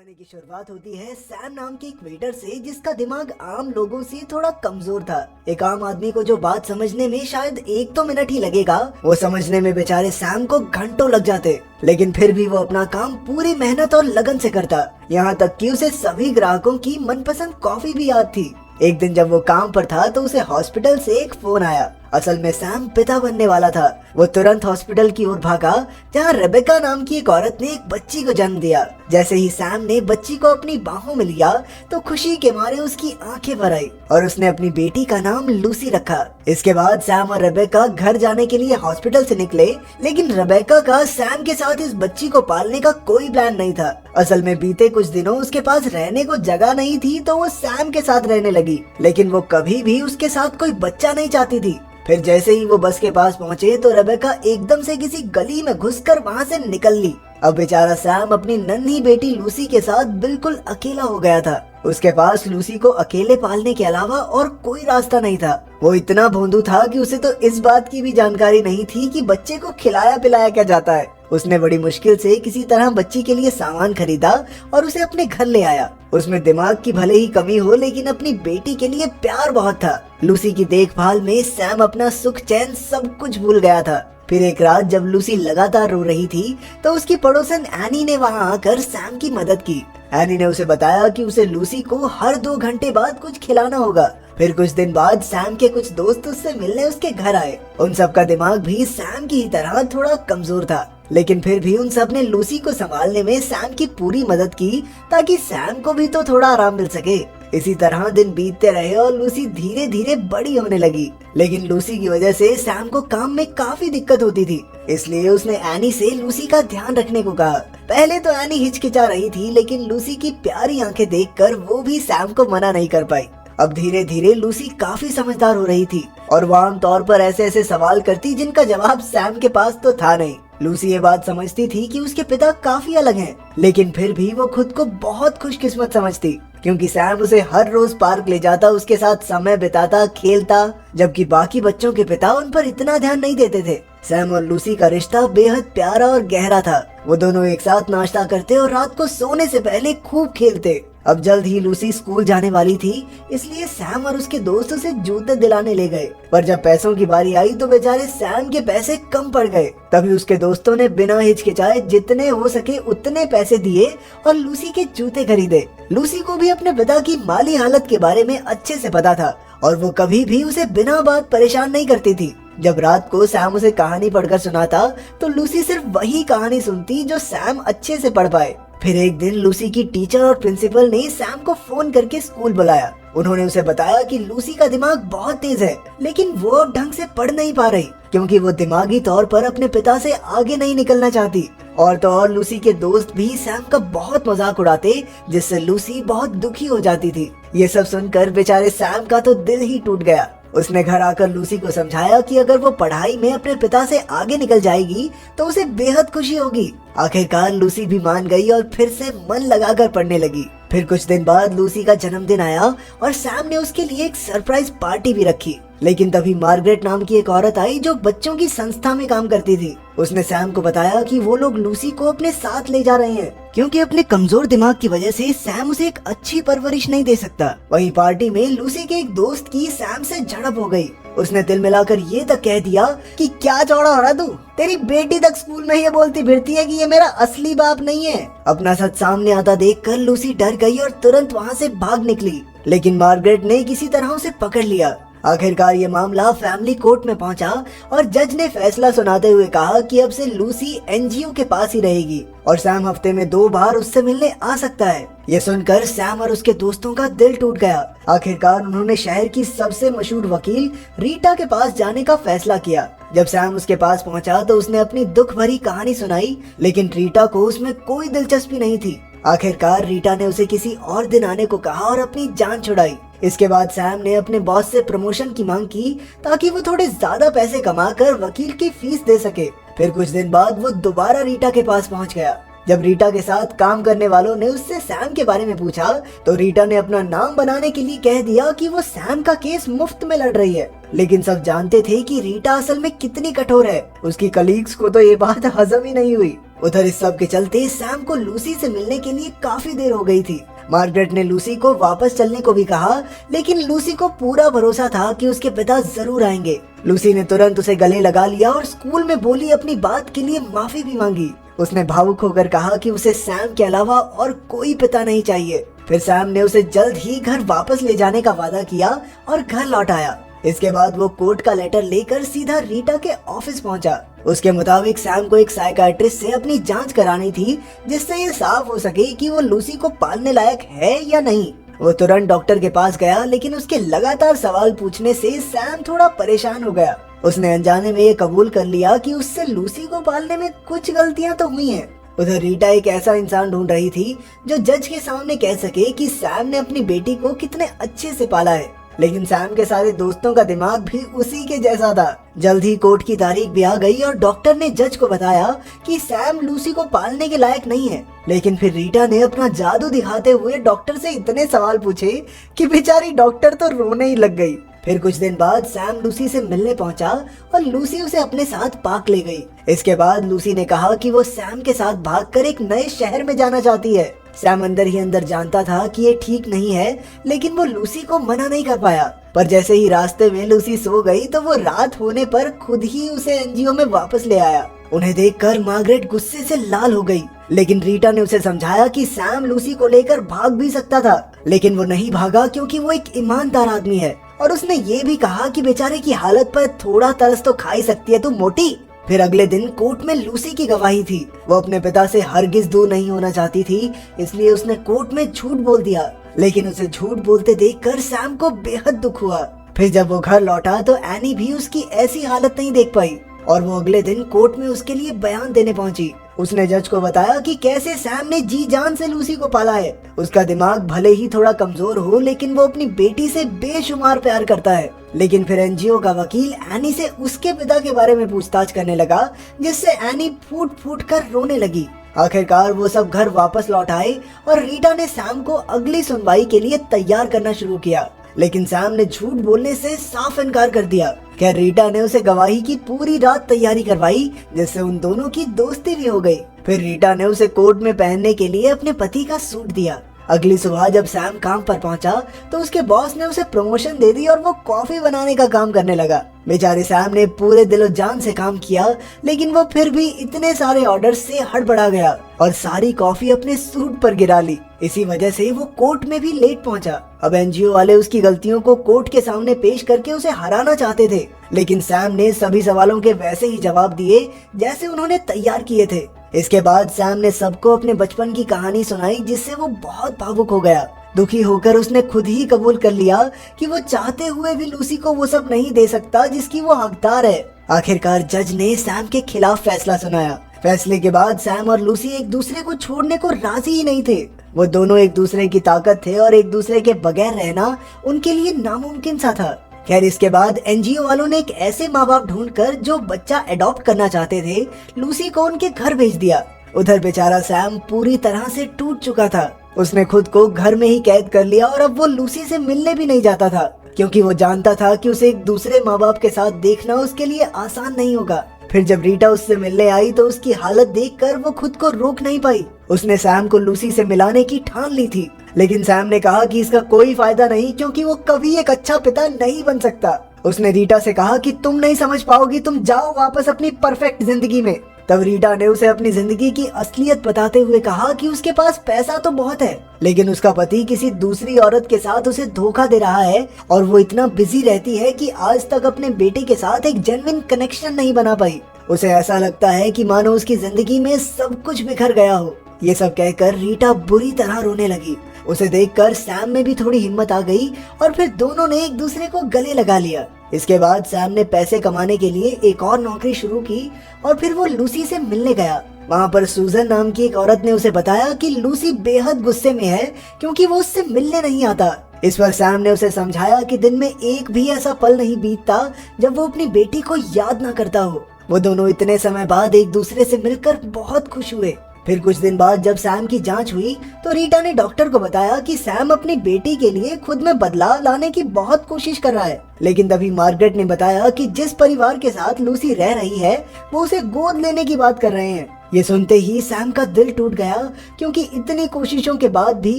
कहानी की शुरुआत होती है सैम नाम के एक वेटर से जिसका दिमाग आम लोगों से थोड़ा कमजोर था। एक आम आदमी को जो बात समझने में शायद एक तो मिनट ही लगेगा, वो समझने में बेचारे सैम को घंटों लग जाते। लेकिन फिर भी वो अपना काम पूरी मेहनत और लगन से करता, यहाँ तक कि उसे सभी ग्राहकों की मनपसंद कॉफी भी याद थी। एक दिन जब वो काम पर था तो उसे हॉस्पिटल से एक फोन आया। असल में सैम पिता बनने वाला था। वो तुरंत हॉस्पिटल की ओर भागा जहाँ रेबेका नाम की एक औरत ने एक बच्ची को जन्म दिया। जैसे ही सैम ने बच्ची को अपनी बाहों में लिया तो खुशी के मारे उसकी आंखें भर आई और उसने अपनी बेटी का नाम लूसी रखा। इसके बाद सैम और रेबेका घर जाने के लिए हॉस्पिटल से निकले, लेकिन रेबेका का सैम के साथ इस बच्ची को पालने का कोई प्लान नहीं था। असल में बीते कुछ दिनों उसके पास रहने को जगह नहीं थी तो वो सैम के साथ रहने लगी, लेकिन वो कभी भी उसके साथ कोई बच्चा नहीं चाहती थी। फिर जैसे ही वो बस के पास पहुंचे तो रेबेका एकदम से किसी गली में घुसकर वहां से निकल ली। अब बेचारा सैम अपनी नन्ही बेटी लूसी के साथ बिल्कुल अकेला हो गया था। उसके पास लूसी को अकेले पालने के अलावा और कोई रास्ता नहीं था। वो इतना भोंदू था कि उसे तो इस बात की भी जानकारी नहीं थी कि बच्चे को खिलाया पिलाया क्या जाता है। उसने बड़ी मुश्किल से किसी तरह बच्ची के लिए सामान खरीदा और उसे अपने घर ले आया। उसमें दिमाग की भले ही कमी हो, लेकिन अपनी बेटी के लिए प्यार बहुत था। लूसी की देखभाल में सैम अपना सुख चैन सब कुछ भूल गया था। फिर एक रात जब लूसी लगातार रो रही थी तो उसकी पड़ोसन एनी ने वहां आकर सैम की मदद की। एनी ने उसे बताया कि उसे लूसी को हर 2 घंटे बाद कुछ खिलाना होगा। फिर कुछ दिन बाद सैम के कुछ दोस्त उससे मिलने उसके घर आए। उन सब का दिमाग भी सैम की ही तरह थोड़ा कमजोर था, लेकिन फिर भी उन सब ने लूसी को संभालने में सैम की पूरी मदद की ताकि सैम को भी तो थोड़ा आराम मिल सके। इसी तरह दिन बीतते रहे और लूसी धीरे धीरे बड़ी होने लगी, लेकिन लूसी की वजह से सैम को काम में काफी दिक्कत होती थी। इसलिए उसने एनी से लूसी का ध्यान रखने को कहा। पहले तो एनी हिचकिचा रही थी, लेकिन लूसी की प्यारी आंखें देखकर वो भी सैम को मना नहीं कर पाई। अब धीरे धीरे लूसी काफी समझदार हो रही थी और वो आम तौर पर ऐसे ऐसे सवाल करती जिनका जवाब सैम के पास तो था नहीं। लूसी ये बात समझती थी कि उसके पिता काफी अलग हैं, लेकिन फिर भी वो खुद को बहुत खुशकिस्मत समझती, क्योंकि सैम उसे हर रोज पार्क ले जाता, उसके साथ समय बिताता, खेलता, जबकि बाकी बच्चों के पिता उन पर इतना ध्यान नहीं देते थे। सैम और लूसी का रिश्ता बेहद प्यारा और गहरा था। वो दोनों एक साथ नाश्ता करते और रात को सोने से पहले खूब खेलते। अब जल्द ही लूसी स्कूल जाने वाली थी, इसलिए सैम और उसके दोस्त उसे जूते दिलाने ले गए। पर जब पैसों की बारी आई तो बेचारे सैम के पैसे कम पड़ गए। तभी उसके दोस्तों ने बिना हिचकिचाए जितने हो सके उतने पैसे दिए और लूसी के जूते खरीदे। लूसी को भी अपने पिता की माली हालत के बारे में अच्छे से पता था और वो कभी भी उसे बिना बात परेशान नहीं करती थी। जब रात को सैम उसे कहानी पढ़कर सुनाता तो लूसी सिर्फ वही कहानी सुनती जो सैम अच्छे से पढ़ पाए। फिर एक दिन लूसी की टीचर और प्रिंसिपल ने सैम को फोन करके स्कूल बुलाया। उन्होंने उसे बताया कि लूसी का दिमाग बहुत तेज है, लेकिन वो अब ढंग से पढ़ नहीं पा रही, क्योंकि वो दिमागी तौर पर अपने पिता से आगे नहीं निकलना चाहती। और तो और लूसी के दोस्त भी सैम का बहुत मजाक उड़ाते, जिससे लूसी बहुत दुखी हो जाती थी। ये सब सुनकर बेचारे सैम का तो दिल ही टूट गया। उसने घर आकर लूसी को समझाया कि अगर वो पढ़ाई में अपने पिता से आगे निकल जाएगी तो उसे बेहद खुशी होगी। आखिरकार लूसी भी मान गई और फिर से मन लगाकर पढ़ने लगी। फिर कुछ दिन बाद लूसी का जन्मदिन आया और सैम ने उसके लिए एक सरप्राइज पार्टी भी रखी। लेकिन तभी मार्गरेट नाम की एक औरत आई जो बच्चों की संस्था में काम करती थी। उसने सैम को बताया कि वो लोग लूसी को अपने साथ ले जा रहे हैं, क्योंकि अपने कमजोर दिमाग की वजह से सैम उसे एक अच्छी परवरिश नहीं दे सकता। वहीं पार्टी में लूसी के एक दोस्त की सैम से झड़प हो गई। उसने दिल मिलाकर ये तक कह दिया कि क्या चौड़ा हो रहा तू, तेरी बेटी तक स्कूल में ये बोलती फिरती है कि ये मेरा असली बाप नहीं है। अपना सच सामने आता देखकर लूसी डर गई और तुरंत वहाँ से भाग निकली, लेकिन मार्गरेट ने किसी तरह उसे पकड़ लिया। आखिरकार ये मामला फैमिली कोर्ट में पहुंचा और जज ने फैसला सुनाते हुए कहा कि अब से लूसी एनजीओ के पास ही रहेगी और सैम हफ्ते में 2 बार उससे मिलने आ सकता है। ये सुनकर सैम और उसके दोस्तों का दिल टूट गया। आखिरकार उन्होंने शहर की सबसे मशहूर वकील रीटा के पास जाने का फैसला किया। जब सैम उसके पास पहुंचा तो उसने अपनी दुख भरी कहानी सुनाई, लेकिन रीटा को उसमें कोई दिलचस्पी नहीं थी। आखिरकार रीटा ने उसे किसी और दिन आने को कहा और अपनी जान छुड़ाई। इसके बाद सैम ने अपने बॉस से प्रमोशन की मांग की ताकि वो थोड़े ज्यादा पैसे कमाकर वकील की फीस दे सके। फिर कुछ दिन बाद वो दोबारा रीटा के पास पहुंच गया। जब रीटा के साथ काम करने वालों ने उससे सैम के बारे में पूछा तो रीटा ने अपना नाम बनाने के लिए कह दिया कि वो सैम का केस मुफ्त में लड़ रही है। लेकिन सब जानते थे कि रीटा असल में कितनी कठोर है। उसकी कलीग्स को तो ये बात हजम ही नहीं हुई। उधर इस सब के चलते सैम को लूसी से मिलने के लिए काफी देर हो गई थी। मार्गरेट ने लूसी को वापस चलने को भी कहा, लेकिन लूसी को पूरा भरोसा था कि उसके पिता जरूर आएंगे। लूसी ने तुरंत उसे गले लगा लिया और स्कूल में बोली अपनी बात के लिए माफी भी मांगी। उसने भावुक होकर कहा कि उसे सैम के अलावा और कोई पिता नहीं चाहिए। फिर सैम ने उसे जल्द ही घर वापस ले जाने का वादा किया और घर लौट आया। इसके बाद वो कोर्ट का लेटर लेकर सीधा रीटा के ऑफिस पहुंचा। उसके मुताबिक सैम को एक साइकियाट्रिस्ट से अपनी जांच करानी थी, जिससे ये साफ हो सके कि वो लूसी को पालने लायक है या नहीं। वो तुरंत डॉक्टर के पास गया, लेकिन उसके लगातार सवाल पूछने से सैम थोड़ा परेशान हो गया। उसने अनजाने में ये कबूल कर लिया कि उससे लूसी को पालने में कुछ गलतियां तो हुई हैं। उधर रीटा एक ऐसा इंसान ढूंढ रही थी जो जज के सामने कह सके कि सैम ने अपनी बेटी को कितने अच्छे से पाला है, लेकिन सैम के सारे दोस्तों का दिमाग भी उसी के जैसा था। जल्द ही कोर्ट की तारीख भी आ गई और डॉक्टर ने जज को बताया कि सैम लूसी को पालने के लायक नहीं है। लेकिन फिर रीटा ने अपना जादू दिखाते हुए डॉक्टर से इतने सवाल पूछे कि बेचारी डॉक्टर तो रोने ही लग गई। फिर कुछ दिन बाद सैम लूसी से मिलने पहुंचा और लूसी उसे अपने साथ पार्क ले गई। इसके बाद लूसी ने कहा कि वो सैम के साथ भागकर एक नए शहर में जाना चाहती है। सैम अंदर ही अंदर जानता था कि ये ठीक नहीं है, लेकिन वो लूसी को मना नहीं कर पाया। पर जैसे ही रास्ते में लूसी सो गई तो वो रात होने पर खुद ही उसे एनजीओ में वापस ले आया। उन्हें देखकर मार्गरेट गुस्से से लाल हो गई, लेकिन रीटा ने उसे समझाया कि सैम लूसी को लेकर भाग भी सकता था, लेकिन वो नहीं भागा क्योंकि वो एक ईमानदार आदमी है। और उसने ये भी कहा कि बेचारे की हालत पर थोड़ा तरस तो खा ही सकती है तू मोटी। फिर अगले दिन कोर्ट में लूसी की गवाही थी। वो अपने पिता से हरगिज दूर नहीं होना चाहती थी, इसलिए उसने कोर्ट में झूठ बोल दिया। लेकिन उसे झूठ बोलते देखकर सैम को बेहद दुख हुआ। फिर जब वो घर लौटा तो एनी भी उसकी ऐसी हालत नहीं देख पाई और वो अगले दिन कोर्ट में उसके लिए बयान देने पहुंची। उसने जज को बताया कि कैसे सैम ने जी जान से लूसी को पाला है। उसका दिमाग भले ही थोड़ा कमजोर हो, लेकिन वो अपनी बेटी से बेशुमार प्यार करता है। लेकिन फिर एनजीओ का वकील एनी से उसके पिता के बारे में पूछताछ करने लगा, जिससे एनी फूट फूट कर रोने लगी। आखिरकार वो सब घर वापस लौट आए और रीटा ने सैम को अगली सुनवाई के लिए तैयार करना शुरू किया, लेकिन सैम ने झूठ बोलने से साफ इनकार कर दिया। क्या रीटा ने उसे गवाही की पूरी रात तैयारी करवाई, जिससे उन दोनों की दोस्ती भी हो गई। फिर रीटा ने उसे कोर्ट में पहनने के लिए अपने पति का सूट दिया। अगली सुबह जब सैम काम पर पहुंचा तो उसके बॉस ने उसे प्रमोशन दे दी और वो कॉफी बनाने का काम करने लगा। बेचारे सैम ने पूरे दिलो जान से काम किया, लेकिन वो फिर भी इतने सारे ऑर्डर से हड़बड़ा गया और सारी कॉफी अपने सूट पर गिरा ली। इसी वजह से वो कोर्ट में भी लेट पहुंचा। अब एनजीओ वाले उसकी गलतियों को कोर्ट के सामने पेश करके उसे हराना चाहते थे, लेकिन सैम ने सभी सवालों के वैसे ही जवाब दिए जैसे उन्होंने तैयार किए थे। इसके बाद सैम ने सबको अपने बचपन की कहानी सुनाई, जिससे वो बहुत भावुक हो गया। दुखी होकर उसने खुद ही कबूल कर लिया कि वो चाहते हुए भी लूसी को वो सब नहीं दे सकता जिसकी वो हकदार है। आखिरकार जज ने सैम के खिलाफ फैसला सुनाया। फैसले के बाद सैम और लूसी एक दूसरे को छोड़ने को राजी ही नहीं थे। वो दोनों एक दूसरे की ताकत थे और एक दूसरे के बगैर रहना उनके लिए नामुमकिन सा था। खैर, इसके बाद एनजीओ वालों ने एक ऐसे माँ बाप ढूंढकर जो बच्चा अडॉप्ट करना चाहते थे, लूसी को उनके घर भेज दिया। उधर बेचारा सैम पूरी तरह से टूट चुका था। उसने खुद को घर में ही कैद कर लिया और अब वो लूसी से मिलने भी नहीं जाता था, क्योंकि वो जानता था कि उसे एक दूसरे माँ बाप के साथ देखना उसके लिए आसान नहीं होगा। फिर जब रीटा उससे मिलने आई तो उसकी हालत देखकर वो खुद को रोक नहीं पाई। उसने सैम को लूसी से मिलाने की ठान ली थी, लेकिन सैम ने कहा कि इसका कोई फायदा नहीं, क्योंकि वो कभी एक अच्छा पिता नहीं बन सकता। उसने रीटा से कहा कि तुम नहीं समझ पाओगी, तुम जाओ वापस अपनी परफेक्ट जिंदगी में। तब रीटा ने उसे अपनी जिंदगी की असलियत बताते हुए कहा कि उसके पास पैसा तो बहुत है, लेकिन उसका पति किसी दूसरी औरत के साथ उसे धोखा दे रहा है और वो इतना बिजी रहती है कि आज तक अपने बेटे के साथ एक जेन्युइन कनेक्शन नहीं बना पाई। उसे ऐसा लगता है कि मानो उसकी जिंदगी में सब कुछ बिखर गया हो। ये सब कहकर रीटा बुरी तरह रोने लगी। उसे देखकर सैम में भी थोड़ी हिम्मत आ गई और फिर दोनों ने एक दूसरे को गले लगा लिया। इसके बाद सैम ने पैसे कमाने के लिए एक और नौकरी शुरू की और फिर वो लूसी से मिलने गया। वहाँ पर सूजन नाम की एक औरत ने उसे बताया कि लूसी बेहद गुस्से में है क्योंकि वो उससे मिलने नहीं आता। इस पर सैम ने उसे समझाया कि दिन में एक भी ऐसा पल नहीं बीतता जब वो अपनी बेटी को याद ना करता हो। वो दोनों इतने समय बाद एक दूसरे से मिलकर बहुत खुश हुए। फिर कुछ दिन बाद जब सैम की जांच हुई तो रीटा ने डॉक्टर को बताया कि सैम अपनी बेटी के लिए खुद में बदलाव लाने की बहुत कोशिश कर रहा है। लेकिन तभी मार्गरेट ने बताया कि जिस परिवार के साथ लूसी रह रही है वो उसे गोद लेने की बात कर रहे हैं। ये सुनते ही सैम का दिल टूट गया, क्योंकि इतनी कोशिशों के बाद भी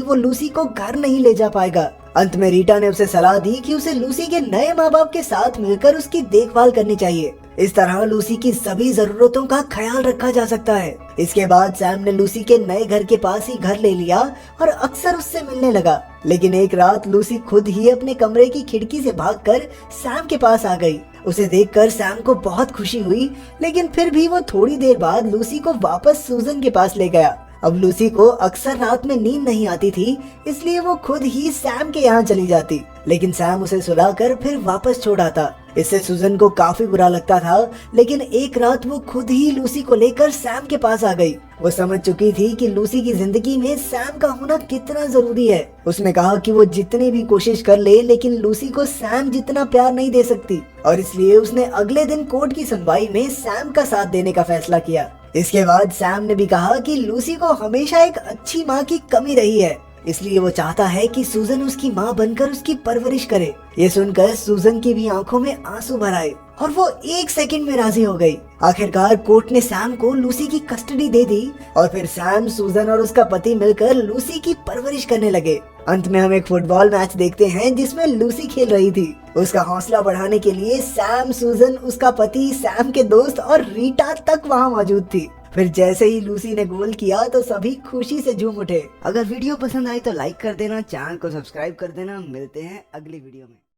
वो लूसी को घर नहीं ले जा पाएगा। अंत में रीटा ने उसे सलाह दी कि उसे लूसी के नए माँ बाप के साथ मिलकर उसकी देखभाल करनी चाहिए। इस तरह लूसी की सभी जरूरतों का ख्याल रखा जा सकता है। इसके बाद सैम ने लूसी के नए घर के पास ही घर ले लिया और अक्सर उससे मिलने लगा। लेकिन एक रात लूसी खुद ही अपने कमरे की खिड़की से भागकर सैम के पास आ गई। उसे देखकर सैम को बहुत खुशी हुई, लेकिन फिर भी वो थोड़ी देर बाद लूसी को वापस सूजन के पास ले गया। अब लूसी को अक्सर रात में नींद नहीं आती थी, इसलिए वो खुद ही सैम के यहाँ चली जाती, लेकिन सैम उसे सुलाकर फिर वापस छोड़ आता। इससे सूजन को काफी बुरा लगता था, लेकिन एक रात वो खुद ही लूसी को लेकर सैम के पास आ गई। वो समझ चुकी थी कि लूसी की जिंदगी में सैम का होना कितना जरूरी है। उसने कहा कि वो जितनी भी कोशिश कर ले, लेकिन लूसी को सैम जितना प्यार नहीं दे सकती, और इसलिए उसने अगले दिन कोर्ट की सुनवाई में सैम का साथ देने का फैसला किया। इसके बाद सैम ने भी कहा कि लूसी को हमेशा एक अच्छी माँ की कमी रही है, इसलिए वो चाहता है कि सूजन उसकी माँ बनकर उसकी परवरिश करे। ये सुनकर सूजन की भी आंखों में आंसू भर आए और वो एक सेकंड में राजी हो गई। आखिरकार कोर्ट ने सैम को लूसी की कस्टडी दे दी और फिर सैम, सूजन और उसका पति मिलकर लूसी की परवरिश करने लगे। अंत में हम एक फुटबॉल मैच देखते हैं जिसमें लूसी खेल रही थी। उसका हौसला बढ़ाने के लिए सैम, सूजन, उसका पति, सैम के दोस्त और रीटा तक वहाँ मौजूद थी। फिर जैसे ही लूसी ने गोल किया तो सभी खुशी से झूम उठे। अगर वीडियो पसंद आई तो लाइक कर देना, चैनल को सब्सक्राइब कर देना। मिलते हैं अगली वीडियो में।